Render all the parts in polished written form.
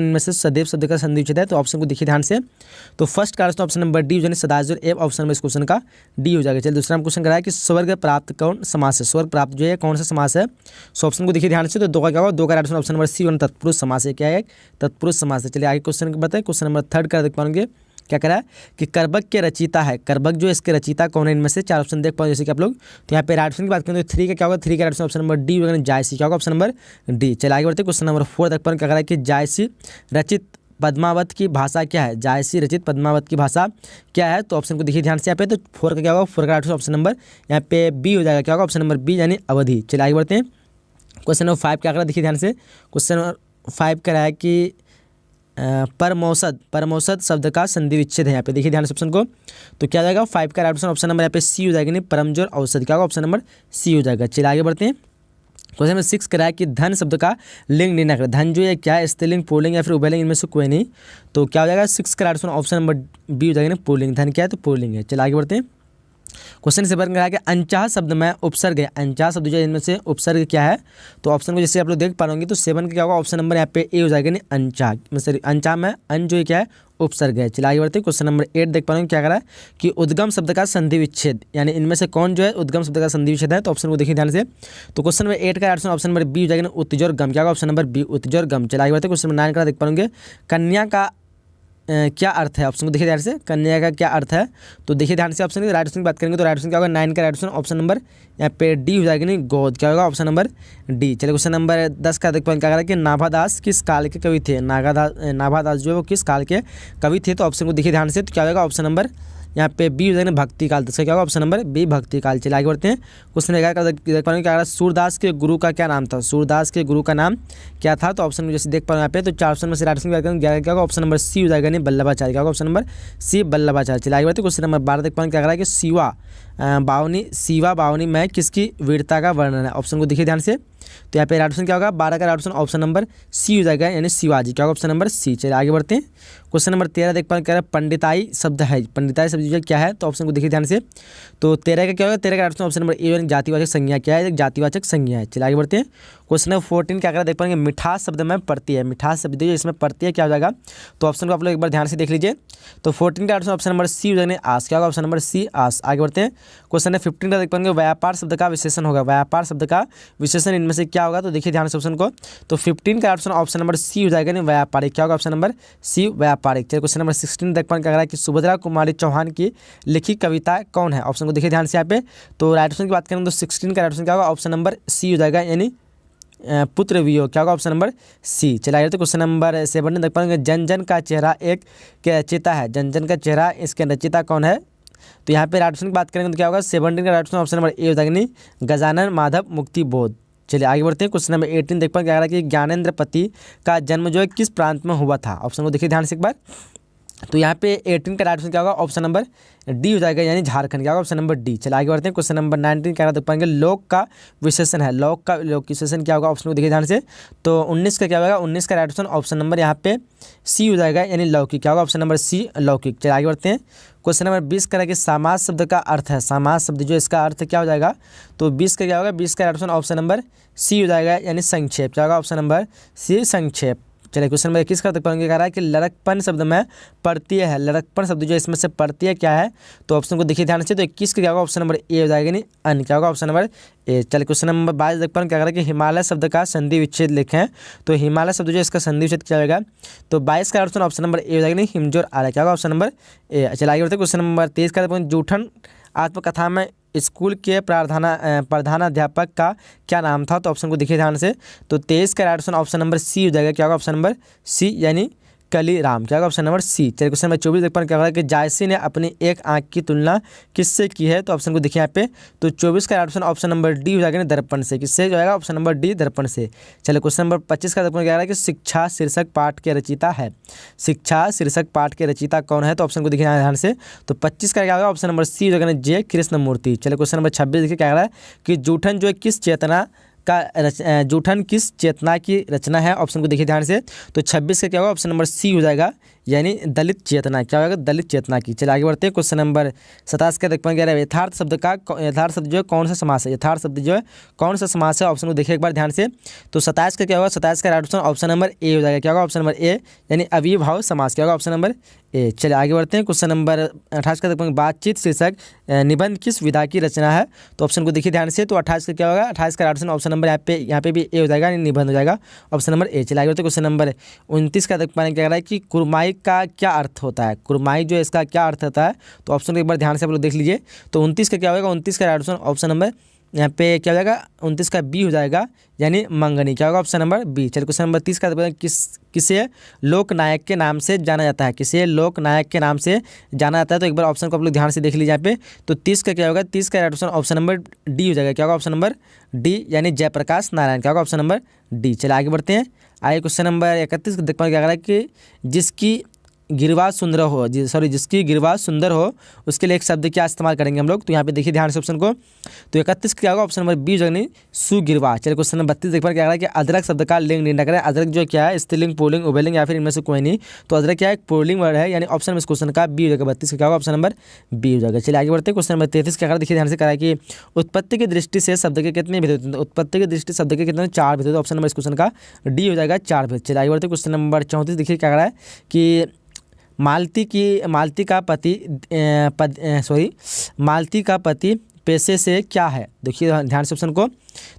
इनमें से सदैव शब्द का संधि विच्छेद है, तो ऑप्शन को देखिए ध्यान से। तो फर्स्ट का ऑप्शन नंबर डी यानी सदाजर एव ऑप्शन नंबर इस क्वेश्चन का डी हो जाएगा। चलिए दूसरा हम क्वेश्चन कराया कि स्वर्ग प्राप्त कौन समास है, स्वर्ग प्राप्त जो है कौन सा समास है। सो ऑप्शन को देखिए ध्यान से। तो दो का क्या होगा, दो का option option number C one तत्पुरुष समास है। क्या है, तत्पुरुष समास है। चलिए आगे क्वेश्चन बताए, क्वेश्चन नंबर थर्ड का देख पाएंगे क्या करा है कि करबग के रचयिता है, करबग जो इसके रचयिता कौन है, इनमें से चार ऑप्शन देख पाओ जैसे कि आप लोग। तो यहाँ पे राइट ऑप्शन की बात करें तो थ्री का क्या होगा, थ्री का ऑप्शन नंबर डी होगा, जायसी क्या होगा ऑप्शन नंबर डी। चलिए आगे बढ़ते क्वेश्चन नंबर फोर देख पाएंगे क्या करा है कि जायसी रचित पद्मावत की भाषा क्या है, जायसी रचित पद्मावत की भाषा क्या है। तो ऑप्शन को देखिए ध्यान से यहाँ पे। तो फोर का क्या होगा, फोर का ऑप्शन नंबर यहाँ पे बी हो जाएगा। क्या होगा ऑप्शन नंबर बी यानी अवधि। चलिए आगे बढ़ते हैं क्वेश्चन नंबर फाइव क्या करा देखिए ध्यान से। क्वेश्चन नंबर फाइव करा है कि परमौसद, परमौसद शब्द का संधि विच्छेद है। यहाँ पे देखिए ध्यान से ऑप्शन को। तो क्या हो जाएगा, फाइव का ऑप्शन ऑप्शन नंबर यहाँ पे सी हो जाएगा, नहीं परमजोर औषध क्या होगा ऑप्शन नंबर सी हो जाएगा। चलिए आगे बढ़ते हैं क्वेश्चन नंबर सिक्स कराया कि धन शब्द का लिंग निर्णय करें। धन जो है क्या है, स्त्रीलिंग पुल्लिंग या फिर उभयलिंग, इनमें से कोई नहीं। तो क्या हो जाएगा, सिक्स का ऑप्शन नंबर बी हो जाएगा, पुल्लिंग। धन क्या है, तो पुल्लिंग है। चलिए आगे बढ़ते हैं क्वेश्चन से बन रहा है कि अनचाह शब्द में उपसर्ग है, अनचाह शब्द जो है इनमें से उपसर्ग क्या है। तो ऑप्शन को जैसे आप लोग देख पा रहे तो सेवन का क्या होगा ऑप्शन नंबर यहाँ पे ए हो जाएगा, नहीं अनचाह मतलब अनचाह में अन जो है क्या है उपसर्ग है। चलिए आगे बढ़ते हैं क्वेश्चन नंबर 8 देख पा रहे हैं क्या करा है कि उद्गम शब्द का संधि विच्छेद, यानी इनमें से कौन जो है उद्गम शब्द का संधि विच्छेद है। तो ऑप्शन को देखिए ध्यान से। तो क्वेश्चन नंबर 8 का ऑप्शन नंबर बी हो जाएगा, उत्तिजोर गम क्या होगा ऑप्शन नंबर बी उत्तिजोर गम। चलिए आगे बढ़ते हैं क्वेश्चन नंबर 9 का देख पाएंगे कन्या का क्या अर्थ है। ऑप्शन को देखिए ध्यान से, कन्या का क्या अर्थ है। तो देखिए ध्यान से ऑप्शन की राइट ऑप्शन की बात करेंगे तो राइट ऑप्शन क्या होगा, 9 का राइट ऑप्शन ऑप्शन नंबर यहाँ पे डी हो जाएगा, नहीं गोद क्या होगा ऑप्शन नंबर डी। चलिए क्वेश्चन नंबर 10 का देख पाएंगे क्या करा कि नाभादास किस काल के कवि थे, नाभादास जो है वो किस काल के कवि थे। तो ऑप्शन को देखिए ध्यान से। तो क्या होगा ऑप्शन नंबर यहाँ पे बी हो जाएगा, भक्ति काल। तो क्या होगा ऑप्शन नंबर बी भक्ति काल। चलिए आगे बढ़ते हैं क्वेश्चन 11 का देख पाएंगे क्या, सूरदास के गुरु का क्या नाम था, सूरदास के गुरु का नाम क्या था। तो ऑप्शन जैसे देख पा रहे हैं यहाँ पे। तो चार ऑप्शन में से राइट ऑप्शन की बात करेंगे 11 क्या होगा ऑप्शन नंबर सी हो जाएगा, नहीं वल्लभाचार्य क्या होगा ऑप्शन नंबर सी वल्लभाचार्य। चलिए आगे बढ़ते हैं क्वेश्चन नंबर 12 देख पाएंगे क्या करा है कि शिवा बावनी में किसकी वीरता का वर्णन है। ऑप्शन को देखिए ध्यान से। तो यहाँ पे राइट ऑप्शन क्या होगा, 12 का right option option number C हो जाएगा, यानी शिवाजी क्या होगा ऑप्शन नंबर सी। चलिए आगे बढ़ते हैं क्वेश्चन नंबर 13 देख पाएंगे क्या है पंडिताई शब्द है, पंडिताई शब्द जो क्या है। तो ऑप्शन को देखिए ध्यान से। तो 13 का क्या होगा, 13 का राइट ऑप्शन नंबर ए जातिवाचक संज्ञा क्या है, एक जातिवाचक संज्ञा है। चलिए आगे बढ़ते हैं क्वेश्चन नंबर 14 क्या करा देख पाएंगे मिठास शब्द में पड़ती है, मिठास शब्द जो इसमें पड़ती है क्या हो जाएगा। तो ऑप्शन को आप लोग एक बार ध्यान से देख लीजिए। तो 14 का ऑप्शन नंबर सी हो जाएगा, आस क्या होगा ऑप्शन नंबर सी आस। आगे बढ़ते हैं क्वेश्चन नंबर 15 का देख पाएंगे व्यापार शब्द का विशेषण होगा, व्यापार शब्द का विशेषण इनमें से क्या होगा। तो देखिए ध्यान से ऑप्शन को। तो 15 का ऑप्शन नंबर सी हो जाएगा, नहीं व्यापारिक क्या होगा ऑप्शन नंबर सी व्यापारिक। चलिए क्वेश्चन नंबर 16 देख पाएंगे क्या करा है कि सुभद्रा कुमारी चौहान की लिखी कविता कौन है। ऑप्शन को देखिए ध्यान से यहाँ पे। तो राइट ऑप्शन की बात करें तो 16 का राइट ऑप्शन क्या होगा ऑप्शन नंबर सी हो जाएगा, यानी पुत्र वियोग क्या होगा ऑप्शन नंबर सी। चलिए तो क्वेश्चन नंबर 7 देख पाएंगे जन जन का चेहरा एक के रचयिता है, जन जन का चेहरा इसके रचयिता कौन है। तो यहाँ पे राइट ऑप्शन की बात करेंगे तो क्या होगा 17 का right option option number A हो जाएगा, नहीं गजानन माधव मुक्ति बोध। चलिए आगे बढ़ते हैं क्वेश्चन नंबर 18 देख पाएंगे क्या करा कि ज्ञानेंद्र पति का जन्म जो है किस प्रांत में हुआ था। ऑप्शन को देखिए ध्यान से एक बार। तो यहाँ पे 18 का राइट ऑप्शन क्या होगा ऑप्शन नंबर डी हो जाएगा, यानी झारखंड क्या होगा ऑप्शन नंबर डी। चलिए आगे बढ़ते हैं क्वेश्चन नंबर 19 क्या देख पाएंगे लोक का विशेषण है, लोक का विशेषण क्या होगा ऑप्शन को देखिए ध्यान से। तो 19 का क्या होगा 19 का राइट ऑप्शन ऑप्शन नंबर यहाँ पे सी हो जाएगा, यानी लौकिक क्या होगा ऑप्शन नंबर सी लौकिक। चलिए आगे बढ़ते हैं क्वेश्चन नंबर 20 करा कि समाज शब्द का अर्थ है, समाज शब्द जो इसका अर्थ क्या हो जाएगा। तो 20 का क्या होगा 20 का right option option number C हो जाएगा, यानी संक्षेप क्या होगा ऑप्शन नंबर सी संक्षेप। चलिए क्वेश्चन नंबर 21 का पाएंगे कह रहा है कि लड़कपन शब्द में पड़ती है, लड़कपन शब्द जो इसमें से पड़ती है क्या है। तो ऑप्शन को देखिए ध्यान से। तो 21 का क्या होगा ऑप्शन नंबर ए हो जाएगा, नहीं अन क्या होगा ऑप्शन नंबर ए। चलिए क्वेश्चन नंबर 22 देख पाएंगे क्या कह रहा है कि हिमालय शब्द का संधि विच्छेद लिखें। तो हिमालय शब्द जो इसका संधि विच्छेद क्या होगा। तो 22 का ऑप्शन नंबर ए हो जाएगा, नहीं हिमजोर आला क्या होगा ऑप्शन नंबर ए। चलिए आगे बढ़ते क्वेश्चन नंबर 23 का जूठन आत्मकथा में स्कूल के प्रधानाध्यापक का क्या नाम था। तो ऑप्शन को देखिए ध्यान से। तो 23 का राइट ऑप्शन नंबर सी हो जाएगा, क्या होगा ऑप्शन नंबर सी, यानी कली राम क्या होगा ऑप्शन नंबर सी। चलिए क्वेश्चन नंबर 24 देख पाएंगे क्या होगा कि जायसी ने अपनी एक आंख की तुलना किससे की है। तो ऑप्शन को देखिए यहाँ पे। तो 24 का ऑप्शन नंबर डी हो जाएगा, दर्पण से। किससे जो जाएगा ऑप्शन नंबर डी दर्पण से। चलिए क्वेश्चन नंबर 25 का क्या है कि शिक्षा शीर्षक पाठ के रचयिता है, शिक्षा शीर्षक पाठ के रचयिता कौन है। तो ऑप्शन को देखिए ध्यान से। तो 25 का क्या होगा ऑप्शन नंबर सी हो जाएगा, जे कृष्णमूर्ति। चलिए क्वेश्चन नंबर 26 देखिए क्या है कि जूठन जो है किस चेतना जूठन किस चेतना की रचना है, ऑप्शन को देखिए ध्यान से। तो 26 का क्या होगा, ऑप्शन नंबर सी हो जाएगा, यानी दलित चेतना। क्या होगा, दलित चेतना की। चलिए आगे बढ़ते हैं। क्वेश्चन नंबर 27 का देख पाएंगे, यथार्थ शब्द जो है कौन सा समास है, यथार्थ शब्द जो है कौन सा समास है, ऑप्शन को देखिए एक बार ध्यान से। तो 27 का क्या होगा, 27 का राइट ऑप्शन नंबर ए हो जाएगा। क्या होगा, ऑप्शन नंबर ए, यानी अविभाव समास। क्या होगा, ऑप्शन नंबर ए। चलिए आगे बढ़ते हैं। क्वेश्चन नंबर 28 का देख पाएंगे, बातचीत शीर्षक निबंध किस विधा की रचना है, तो ऑप्शन को देखिए ध्यान से। तो 28 का क्या होगा, 28 का राइट ऑप्शन नंबर यहाँ पे भी ए हो जाएगा, यानी निबंध हो जाएगा, ऑप्शन नंबर ए। चलिए आगे बढ़ते हैं। क्वेश्चन नंबर 29 का देख पाएंगे, क्या कह रहा है कि कुरमाई का क्या अर्थ होता है, कुरमाई जो है इसका क्या अर्थ होता है, तो ऑप्शन को एक बार ध्यान से आप लोग देख लीजिए। तो 29 का क्या होगा, 29 का राइट ऑप्शन नंबर यहाँ पे क्या हो जाएगा, 29 का बी हो जाएगा, यानी मंगनी। क्या होगा, ऑप्शन नंबर बी। चलिए क्वेश्चन नंबर 30 का किसे लोकनायक के नाम से जाना जाता है, किसे लोकनायक के नाम से जाना जाता है, तो एक बार ऑप्शन को आप लोग ध्यान से देख लीजिए यहाँ पे। तो 30 का क्या होगा, 30 का राइट ऑप्शन नंबर डी हो जाएगा। क्या होगा, ऑप्शन नंबर डी, यानी जयप्रकाश नारायण। क्या होगा, ऑप्शन नंबर डी। चलिए आगे बढ़ते हैं। आगे क्वेश्चन नंबर 31 देख पाएंगे, क्या कह रहा है कि जिसकी गिरवा सुंदर हो, जिसकी गिरवा सुंदर हो उसके लिए एक शब्द क्या इस्तेमाल करेंगे हम लोग, तो यहाँ पे देखिए ध्यान से ऑप्शन को। तो 31 क्या होगा, ऑप्शन नंबर बी जगनी सुगिरवा। चलिए क्वेश्चन नंबर 32 देख पर क्या कह रहा है कि अदरक शब्द का लिंग निर्णय करें। अदरक जो क्या है, स्त्रीलिंग, पुल्लिंग, उभयलिंग या फिर इनमें से कोई नहीं। तो अदरक क्या है, एक पुल्लिंग वर्ड है, यानी ऑप्शन में इस क्वेश्चन का बी हो जाएगा। 32 का क्या होगा, ऑप्शन नंबर बी हो जाएगा। चलिए आगे बढ़ते हैं। क्वेश्चन नंबर 33 क्या कह रहा है, देखिए ध्यान से कह रहा है कि उत्पत्ति की दृष्टि से शब्द के कितने भेद होते हैं, उत्पत्ति की दृष्टि शब्द के कितने, 4 भेद होते हैं। ऑप्शन नंबर इस क्वेश्चन का डी हो जाएगा, 4 भेद। चलिए आगे बढ़ते हैं। क्वेश्चन नंबर 34 देखिए क्या कह रहा है कि मालती का पति पेशे से क्या है, देखिए ध्यान से ऑप्शन को।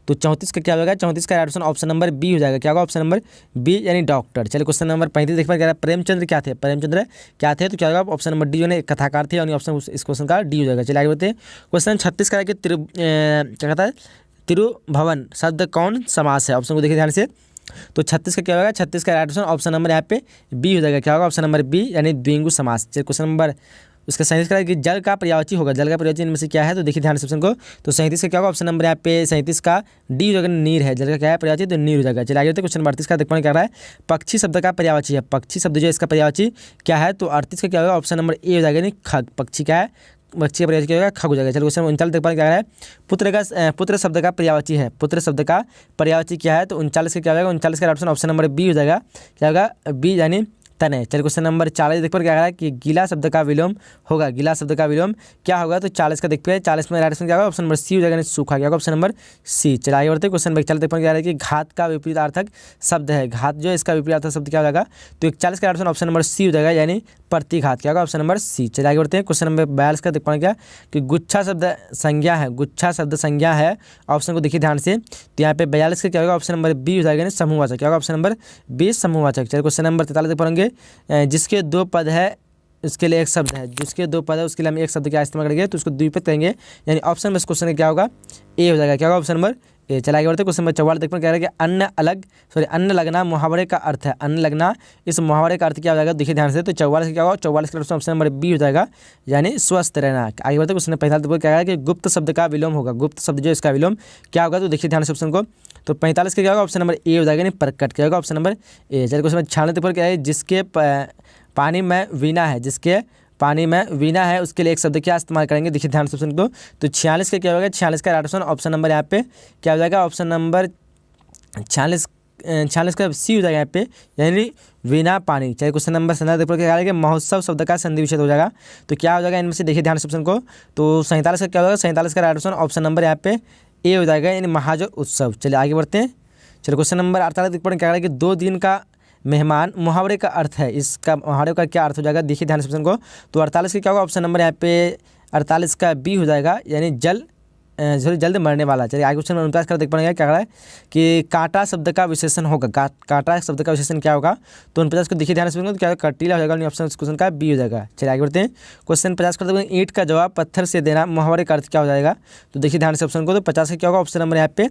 तो 34 का क्या होगा, 34 का राइट ऑप्शन नंबर बी हो जाएगा। क्या होगा, ऑप्शन नंबर बी, यानी डॉक्टर। चलिए क्वेश्चन नंबर 35 देख पाएंगे, प्रेमचंद्र क्या थे, प्रेमचंद्र क्या थे, तो क्या होगा, ऑप्शन नंबर डी जो है कथाकार थे, यानी ऑप्शन इस क्वेश्चन का डी हो जाएगा। चलिए आगे बढ़ते हैं। क्वेश्चन 36 का है कि क्या कहता है, तिरुभवन शब्द कौन समास है, ऑप्शन को देखिए ध्यान से। तो 36 का क्या होगा, 36 का राइट ऑप्शन नंबर यहाँ पे बी हो जाएगा। क्या होगा, ऑप्शन नंबर बी, यानी द्विगु समास। चलिए क्वेश्चन नंबर उसका 37 का है कि जल का पर्यायवाची होगा, जल का पर्यायवाची इनमें से क्या है, तो देखिए ध्यान से ऑप्शन को। तो 37 का क्या होगा, ऑप्शन नंबर यहाँ पे 37 का डी हो जाएगा, नीर है, जल का क्या है पर्यायवाची, तो नीर हो जाएगा। चलिए आगे बढ़ते हैं। क्वेश्चन 38 का देख पाएंगे क्या रहा है, पक्षी शब्द का पर्यायवाची है, पक्षी शब्द जो है इसका पर्यायवाची क्या है, तो 38 का क्या होगा, ऑप्शन नंबर ए हो जाएगा, यानी खग। पक्षी क्या है, पक्षी का पर्यायवाची क्या होगा, खग हो जाएगा। चलिए क्वेश्चन 39 देख पाएंगे क्या है, पुत्र शब्द का पर्यायवाची है, पुत्र शब्द का पर्यायवाची क्या है, तो 39 का क्या हो जाएगा, 39 का ऑप्शन नंबर बी हो जाएगा। क्या होगा, बी, यानी तने। चलिए क्वेश्चन नंबर 40 देख पर क्या कह रहा है कि गीला शब्द का विलोम होगा, गीला शब्द का विलोम क्या होगा, तो 40 का देख पे 40 में राइट आंसर क्या होगा, ऑप्शन नंबर सी हो जाएगा, सूखा। क्या होगा, ऑप्शन नंबर सी। चलिए आगे बढ़ते हैं। क्वेश्चन नंबर 41 देख पर क्या कह रहा है कि घात का विपरीतार्थक शब्द है, घात जो है इसका विपरीतार्थक शब्द क्या हो जाएगा, तो 41 का राइट ऑप्शन नंबर सी हो जाएगा, यानी प्रतिघात। क्या होगा, ऑप्शन नंबर सी। चलिए आगे बढ़ते हैं। क्वेश्चन नंबर 42 का देख पाएंगे क्या कि गुच्छा शब्द संज्ञा है, गुच्छा शब्द संज्ञा है, ऑप्शन को देखिए ध्यान से। तो यहाँ पे 42 का क्या होगा, ऑप्शन नंबर बी हो जाएगा, यानी समूहवाचक। क्या होगा, ऑप्शन नंबर बी, समूहवाचक। चलिए क्वेश्चन नंबर 43 देख पाएंगे, जिसके 2 पद है उसके लिए एक शब्द है, जिसके 2 पद है उसके लिए हम एक शब्द क्या इस्तेमाल करेंगे, तो उसको द्विपद कहेंगे, यानी ऑप्शन में इस क्वेश्चन का क्या होगा, ए हो जाएगा। क्या होगा, ऑप्शन नंबर ए। चला आगे बढ़ते। क्वेश्चन नंबर 44 देखते हैं, कह रहा है कि अन्न लगना मुहावरे का अर्थ है, अन्न लगना इस मुहावरे का अर्थ क्या हो जाएगा, देखिए ध्यान से। तो 44 का क्या होगा, 44 का ऑप्शन नंबर बी हो जाएगा, यानी स्वस्थ रहना। आगे बढ़ते। क्वेश्चन 45 क्या है कि गुप्त शब्द का विलोम होगा, गुप्त शब्द जो इसका विलोम क्या होगा, तो देखिए ध्यान से ऑप्शन को। तो 45 का क्या होगा, ऑप्शन नंबर ए हो जाएगा, यानी प्रकट। क्या होगा, ऑप्शन नंबर ए। चलिए क्वेश्चन 96 पर क्या है, जिसके पानी में वीणा है, जिसके पानी में वीणा है उसके लिए एक शब्द क्या इस्तेमाल करेंगे, देखिए ध्यान से ऑप्शन को। तो 46 का क्या होगा, 46 का राइट ऑप्शन नंबर यहाँ पे क्या हो जाएगा, ऑप्शन नंबर 46 का सी हो जाएगा यहाँ पे, यानी वीणा पानी। चलिए क्वेश्चन नंबर 47 पर क्या है, महोत्सव शब्द का संधि विच्छेद हो जाएगा, तो क्या हो जाएगा इनमें से, देखिए ध्यान से ऑप्शन को। तो 47 का क्या होगा, 47 का राइट ऑप्शन नंबर यहाँ पे ए हो जाएगा, यानी महाजो उत्सव। चलिए आगे बढ़ते हैं। चलिए क्वेश्चन नंबर 48 पर क्या है कि 2 दिन का मेहमान मुहावरे का अर्थ है, इसका मुहावरे का क्या अर्थ हो जाएगा, देखिए ध्यान से ऑप्शन को। तो 48 का क्या होगा, ऑप्शन नंबर यहाँ पे 48 का बी हो जाएगा, यानी जल्द मरने वाला। चलिए आगे क्वेश्चन 49 का देख पाएंगे क्या कह रहा है कि कांटा शब्द का विशेषण होगा, कांटा शब्द का विशेषण क्या होगा, तो 49 को देखिए ध्यान से तो क्या होगा, कटीला हो जाएगा, ऑप्शन क्वेश्चन का बी हो जाएगा। चलिए आगे बढ़ते हैं। क्वेश्चन 50 का देखो, ईंट का जवाब पत्थर से देना मुहावरे का अर्थ क्या हो जाएगा, तो देखिए ध्यान से ऑप्शन को। तो 50 का क्या होगा, ऑप्शन नंबर यहाँ पे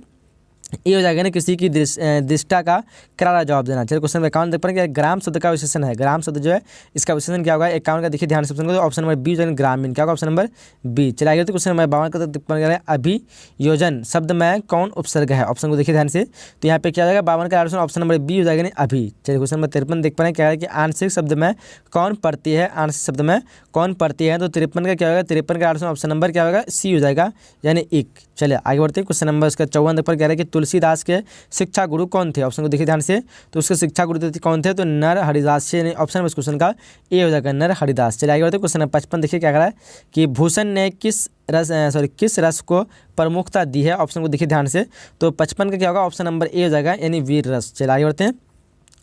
ये हो जाएगा ना, किसी की दृष्टा का करारा जवाब देना। चलिए क्वेश्चन 51 देख पाएंगे, ग्राम शब्द का विशेषण है, ग्राम शब्द जो है इसका विशेषण क्या होगा, 51 का देखिए ध्यान से ऑप्शन को। तो ऑप्शन नंबर बी जो ग्रामीण। क्या होगा, ऑप्शन नंबर बी। चलिए आगे तो क्वेश्चन नंबर 52 का देख पाएंगे, अभियोजन शब्द में कौन उपसर्ग है, ऑप्शन को देखिए ध्यान से। तो यहाँ पे क्या हो जाएगा, 52 का ऑप्शन नंबर बी हो जाएगा, नहीं अभी। चलिए क्वेश्चन नंबर 53 देख पाएंगे क्या है कि आंशिक शब्द में कौन पड़ती है, आंशिक शब्द में कौन पड़ती है, तो 53 का क्या होगा, 53 का ऑप्शन नंबर क्या होगा, सी हो जाएगा, यानी एक। चलिए आगे बढ़ते हैं। क्वेश्चन नंबर उसका 54 पर कह रहा है कि तुलसीदास के शिक्षा गुरु कौन थे। ऑप्शन को देखिए ध्यान से, तो उसके शिक्षा गुरु कौन थे, तो नर हरिदास से ऑप्शन नंबर इस क्वेश्चन का ए हो जाएगा, नर हरिदास। चलिए आगे बढ़ते हैं। क्वेश्चन नंबर 55 देखिए क्या कह रहा है कि भूषण ने किस रस को प्रमुखता दी है। ऑप्शन को देखिए ध्यान से, तो 55 का क्या होगा, ऑप्शन नंबर ए हो जाएगा यानी वीर रस। चलिए आगे बढ़ते हैं।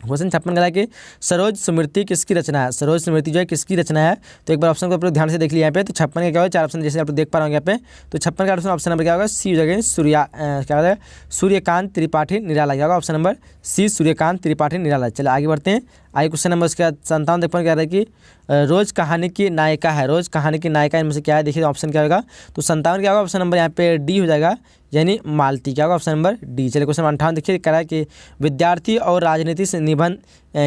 क्वेश्चन 56 का है कि सरोज स्मृति किसकी रचना है। सरोज स्मृति जो है किसकी रचना है, तो एक बार ऑप्शन को आप लोग ध्यान से देख लिया यहाँ पे। तो 56 का क्या होगा, 4 ऑप्शन जैसे आप लोग देख पा रहे होंगे यहाँ पे। तो 56 का ऑप्शन नंबर क्या होगा, सी हो जाएगा, क्या होगा, सूर्यकांत त्रिपाठी निराला। क्या होगा option number C, Suryakant Tripathi Nirala. चलिए आगे बढ़ते हैं। आगे क्वेश्चन नंबर उसके 57 देख पा क्या रहा है कि रोज कहानी की नायिका है। रोज कहानी की नायिका इनमें से क्या है, देखिए ऑप्शन क्या होगा, तो 57 क्या होगा, ऑप्शन नंबर यहाँ पे डी हो जाएगा यानी मालती। क्या होगा ऑप्शन नंबर डी। चलिए क्वेश्चन 58 देखिए कह रहा है कि विद्यार्थी और राजनीति से निबंध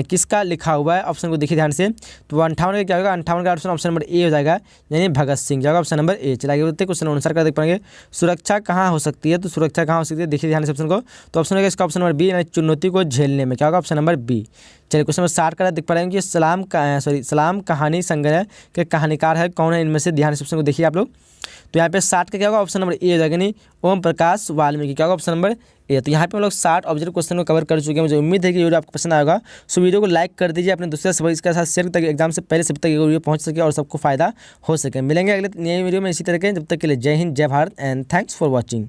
किसका लिखा हुआ है। ऑप्शन को देखिए ध्यान से, तो 58 का क्या होगा, 58 का ऑप्शन नंबर ए हो जाएगा यानी भगत सिंह। क्या होगा ऑप्शन नंबर ए। चलिए आगे बढ़ते हैं। क्वेश्चन अनुसार का देख पाएंगे, सुरक्षा कहाँ हो सकती है, तो सुरक्षा कहाँ हो सकती है, देखिए ध्यान से ऑप्शन को, तो ऑप्शन होगा इसका ऑप्शन नंबर बी यानी चुनौती को झेलने में। क्या होगा ऑप्शन नंबर बी। चलिए क्वेश्चन नंबर 60 का देख पा रहे हैं कि सलाम कहानी संग्रह के कहानीकार है कौन है, इनमें से ध्यान से ऑप्शन को देखिए आप लोग। तो यहाँ पे 60 का क्या होगा, ऑप्शन नंबर ए हो जाएगा यानी ओम प्रकाश वाल्मीकि। क्या होगा ऑप्शन नंबर ए। तो यहाँ पे हम लोग 60 ऑब्जेक्टिव क्वेश्चन को कवर कर चुके हैं। मुझे उम्मीद है कि वीडियो आपको पसंद आएगा। सो वीडियो को लाइक कर दीजिए, अपने दूसरे सभी इसके साथ शेयर ताकि एग्जाम से पहले सब तक ये वीडियो पहुँच सके और सबको फायदा हो सके। मिलेंगे अगले नए वीडियो में इसी तरह के, जब तक के लिए जय हिंद, जय Bharat and thanks for watching.